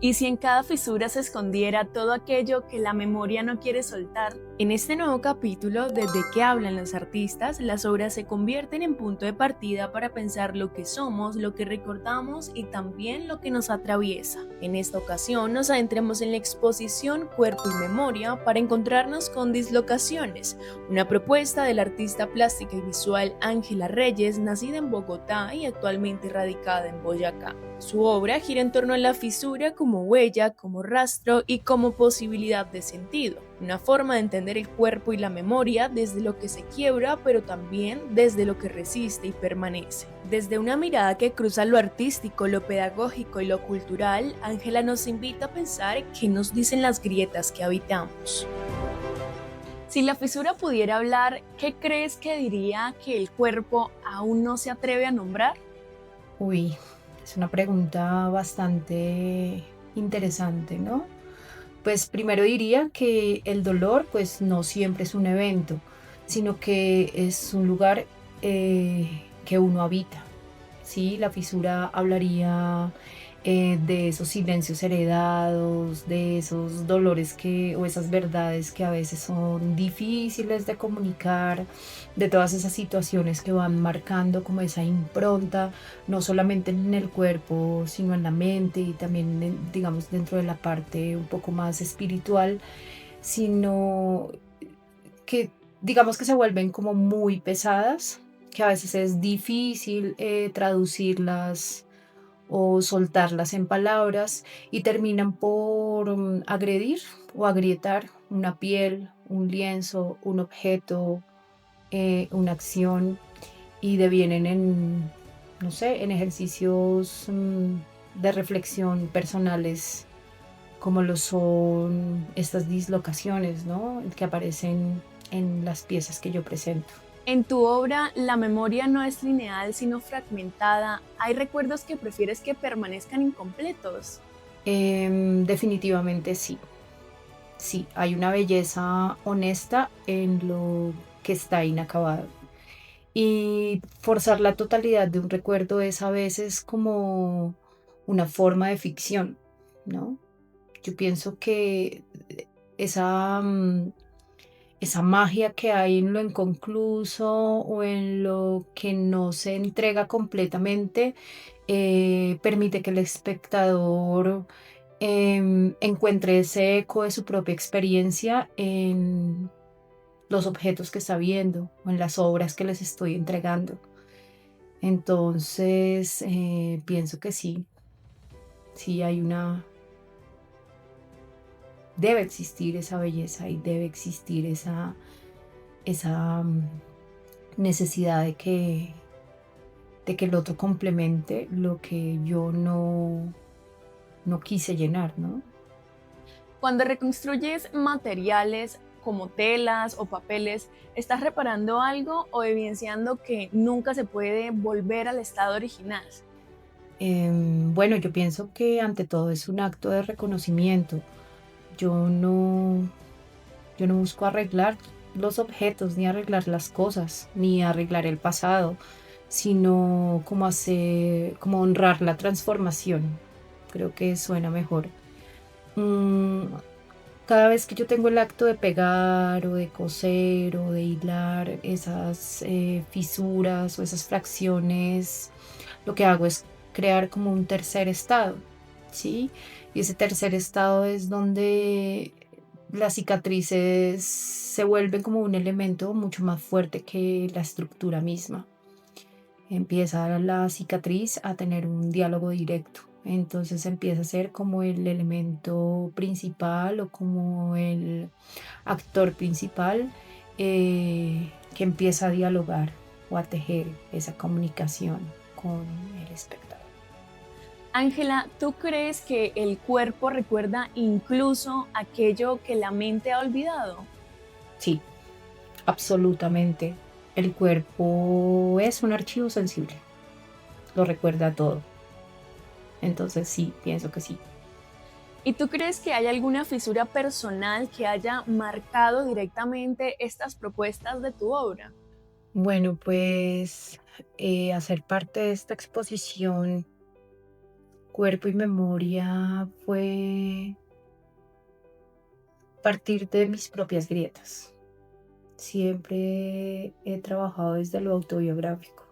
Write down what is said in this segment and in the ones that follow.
¿Y si en cada fisura se escondiera todo aquello que la memoria no quiere soltar? En este nuevo capítulo, desde que hablan los artistas, las obras se convierten en punto de partida para pensar lo que somos, lo que recordamos y también lo que nos atraviesa. En esta ocasión nos adentremos en la exposición Cuerpo y Memoria para encontrarnos con Dislocaciones, una propuesta del artista plástica y visual Ángela Reyes, nacida en Bogotá y actualmente radicada en Boyacá. Su obra gira en torno a la fisura como huella, como rastro y como posibilidad de sentido, una forma de entender el cuerpo y la memoria desde lo que se quiebra, pero también desde lo que resiste y permanece. Desde una mirada que cruza lo artístico, lo pedagógico y lo cultural, Ángela nos invita a pensar qué nos dicen las grietas que habitamos. Si la fisura pudiera hablar, ¿qué crees que diría que el cuerpo aún no se atreve a nombrar? Uy, es una pregunta bastante interesante, ¿no? Pues primero diría que el dolor, pues no siempre es un evento, sino que es un lugar que uno habita. Sí, la fisura hablaría de esos silencios heredados, de esos dolores o esas verdades que a veces son difíciles de comunicar, de todas esas situaciones que van marcando como esa impronta, no solamente en el cuerpo, sino en la mente y también, digamos, dentro de la parte un poco más espiritual, sino que digamos que se vuelven como muy pesadas, que a veces es difícil traducirlas o soltarlas en palabras y terminan por agredir o agrietar una piel, un lienzo, un objeto, una acción y devienen en, no sé, en ejercicios de reflexión personales como lo son estas dislocaciones, ¿no? Que aparecen en las piezas que yo presento. En tu obra, la memoria no es lineal, sino fragmentada. ¿Hay recuerdos que prefieres que permanezcan incompletos? Definitivamente sí. Sí, hay una belleza honesta en lo que está inacabado. Y forzar la totalidad de un recuerdo es a veces como una forma de ficción, ¿no? Yo pienso que esa, esa magia que hay en lo inconcluso o en lo que no se entrega completamente permite que el espectador encuentre ese eco de su propia experiencia en los objetos que está viendo o en las obras que les estoy entregando. Entonces, pienso que sí, sí hay debe existir esa belleza y debe existir esa necesidad de que el otro complemente lo que yo no quise llenar, ¿no? Cuando reconstruyes materiales como telas o papeles, ¿estás reparando algo o evidenciando que nunca se puede volver al estado original? Bueno, yo pienso que ante todo es un acto de reconocimiento. Yo yo no busco arreglar los objetos, ni arreglar las cosas, ni arreglar el pasado, sino como hacer, como honrar la transformación. Creo que suena mejor. Mm, Cada vez que yo tengo el acto de pegar o de coser o de hilar esas fisuras o esas fracciones, lo que hago es crear como un tercer estado, ¿sí? Y ese tercer estado es donde las cicatrices se vuelven como un elemento mucho más fuerte que la estructura misma. Empieza la cicatriz a tener un diálogo directo. Entonces empieza a ser como el elemento principal o como el actor principal que empieza a dialogar o a tejer esa comunicación con el espectador. Ángela, ¿tú crees que el cuerpo recuerda incluso aquello que la mente ha olvidado? Sí, absolutamente. El cuerpo es un archivo sensible, lo recuerda todo. Entonces sí, pienso que sí. ¿Y tú crees que hay alguna fisura personal que haya marcado directamente estas propuestas de tu obra? Bueno, pues hacer parte de esta exposición cuerpo y memoria fue partir de mis propias grietas. Siempre he trabajado desde lo autobiográfico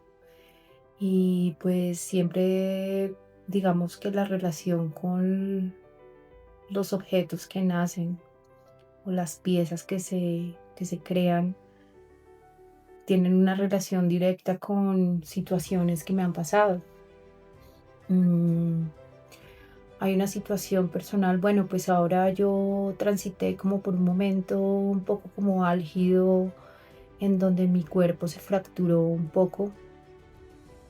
y pues siempre digamos que la relación con los objetos que nacen o las piezas que se crean tienen una relación directa con situaciones que me han pasado. Mm, Hay una situación personal, bueno, pues ahora yo transité como por un momento un poco como álgido en donde mi cuerpo se fracturó un poco,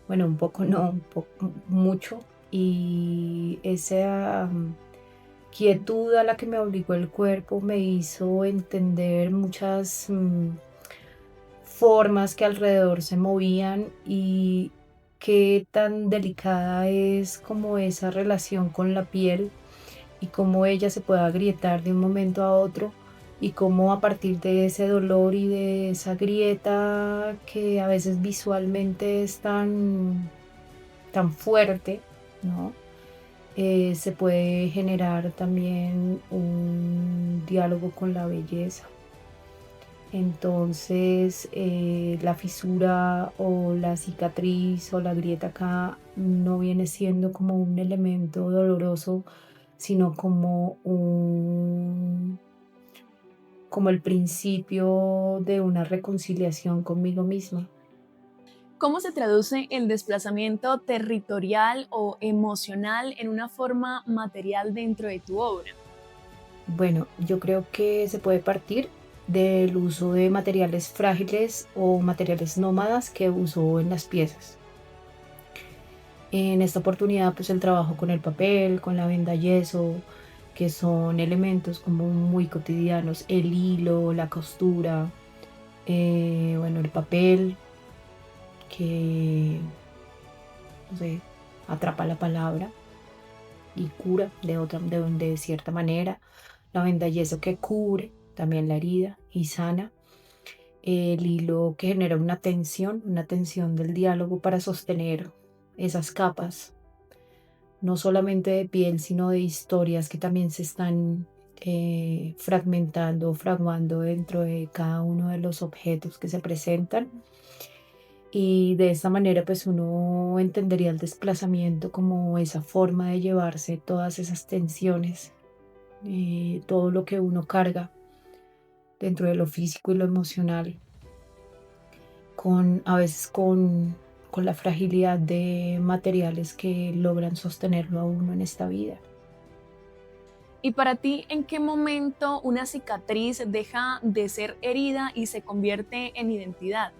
bueno, un poco no, un poco, mucho, y esa quietud a la que me obligó el cuerpo me hizo entender muchas formas que alrededor se movían y qué tan delicada es como esa relación con la piel y cómo ella se puede agrietar de un momento a otro y cómo a partir de ese dolor y de esa grieta que a veces visualmente es tan fuerte, ¿no? Se puede generar también un diálogo con la belleza. Entonces, la fisura o la cicatriz o la grieta acá no viene siendo como un elemento doloroso, sino como el principio de una reconciliación conmigo misma. ¿Cómo se traduce el desplazamiento territorial o emocional en una forma material dentro de tu obra? Bueno, yo creo que se puede partir del uso de materiales frágiles o materiales nómadas que uso en las piezas. En esta oportunidad, pues el trabajo con el papel, con la venda yeso, que son elementos como muy cotidianos, el hilo, la costura, bueno, el papel que, no sé, atrapa la palabra y cura de cierta manera, la venda yeso que cubre también la herida y sana, el hilo que genera una tensión del diálogo para sostener esas capas no solamente de piel, sino de historias que también se están fragmentando, fraguando dentro de cada uno de los objetos que se presentan. Y de esta manera, pues uno entendería el desplazamiento como esa forma de llevarse todas esas tensiones, todo lo que uno carga dentro de lo físico y lo emocional, a veces con la fragilidad de materiales que logran sostenerlo a uno en esta vida. Y para ti, ¿en qué momento una cicatriz deja de ser herida y se convierte en identidad?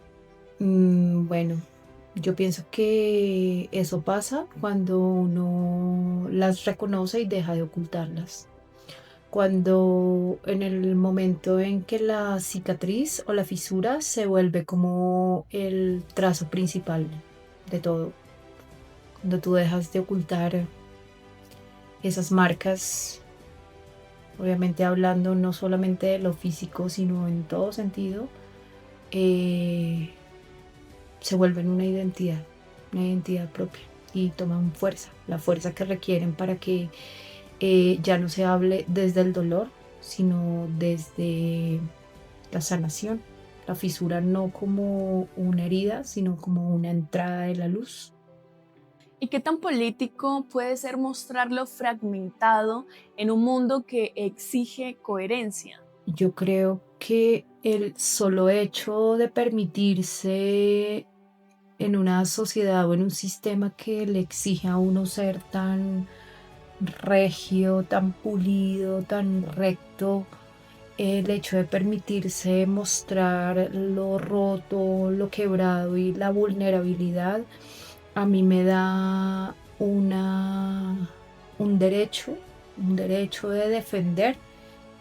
Bueno, yo pienso que eso pasa cuando uno las reconoce y deja de ocultarlas. Cuando en el momento en que la cicatriz o la fisura se vuelve como el trazo principal de todo. Cuando tú dejas de ocultar esas marcas, obviamente hablando no solamente de lo físico, sino en todo sentido, eh, se vuelven una identidad propia y toman fuerza, la fuerza que requieren para que ya no se hable desde el dolor, sino desde la sanación. La fisura no como una herida, sino como una entrada de la luz. ¿Y qué tan político puede ser mostrarlo fragmentado en un mundo que exige coherencia? Yo creo que el solo hecho de permitirse en una sociedad o en un sistema que le exige a uno ser tan regio, tan pulido, tan recto, el hecho de permitirse mostrar lo roto, lo quebrado y la vulnerabilidad, a mí me da un derecho de defender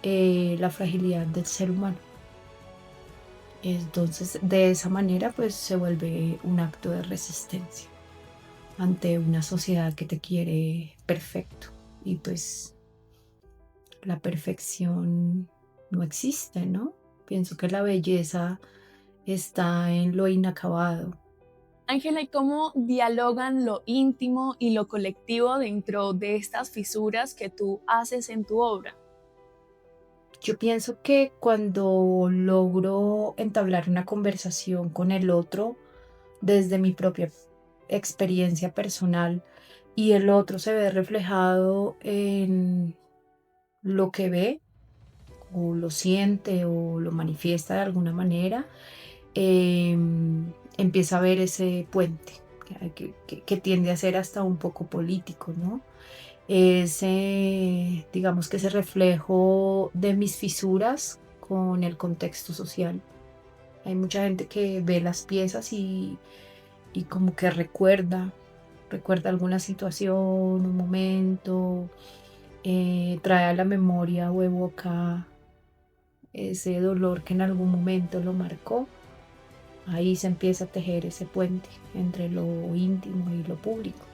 la fragilidad del ser humano. Entonces, de esa manera, pues se vuelve un acto de resistencia ante una sociedad que te quiere perfecto. Y pues la perfección no existe, ¿no? Pienso que la belleza está en lo inacabado, Ángela, ¿y cómo dialogan lo íntimo y lo colectivo dentro de estas fisuras que tú haces en tu obra? Yo pienso que cuando logro entablar una conversación con el otro desde mi propia experiencia personal y el otro se ve reflejado en lo que ve o lo siente o lo manifiesta de alguna manera, empieza a ver ese puente que tiende a ser hasta un poco político, ¿no? Ese, digamos que ese reflejo de mis fisuras con el contexto social. Hay mucha gente que ve las piezas y como que recuerda alguna situación, un momento, trae a la memoria o evoca ese dolor que en algún momento lo marcó. Ahí se empieza a tejer ese puente entre lo íntimo y lo público.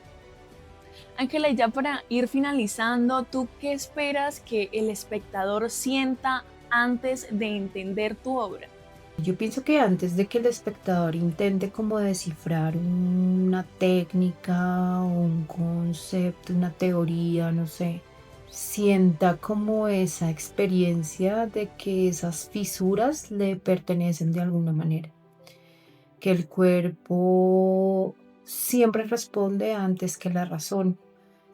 Ángela, y ya para ir finalizando, ¿tú qué esperas que el espectador sienta antes de entender tu obra? Yo pienso que antes de que el espectador intente como descifrar una técnica, un concepto, una teoría, no sé, sienta como esa experiencia de que esas fisuras le pertenecen de alguna manera, que el cuerpo siempre responde antes que la razón.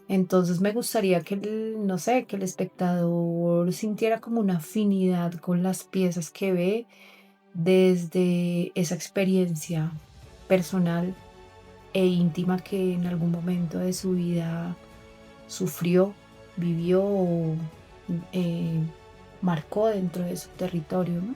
Entonces me gustaría que no sé, que el espectador sintiera como una afinidad con las piezas que ve desde esa experiencia personal e íntima que en algún momento de su vida sufrió, vivió o eh, marcó dentro de su territorio, ¿no?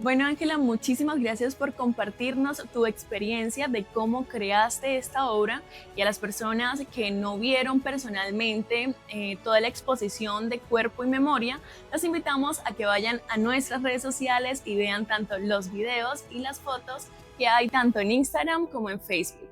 Bueno, Ángela, muchísimas gracias por compartirnos tu experiencia de cómo creaste esta obra y a las personas que no vieron personalmente toda la exposición de Cuerpo y Memoria, los invitamos a que vayan a nuestras redes sociales y vean tanto los videos y las fotos que hay tanto en Instagram como en Facebook.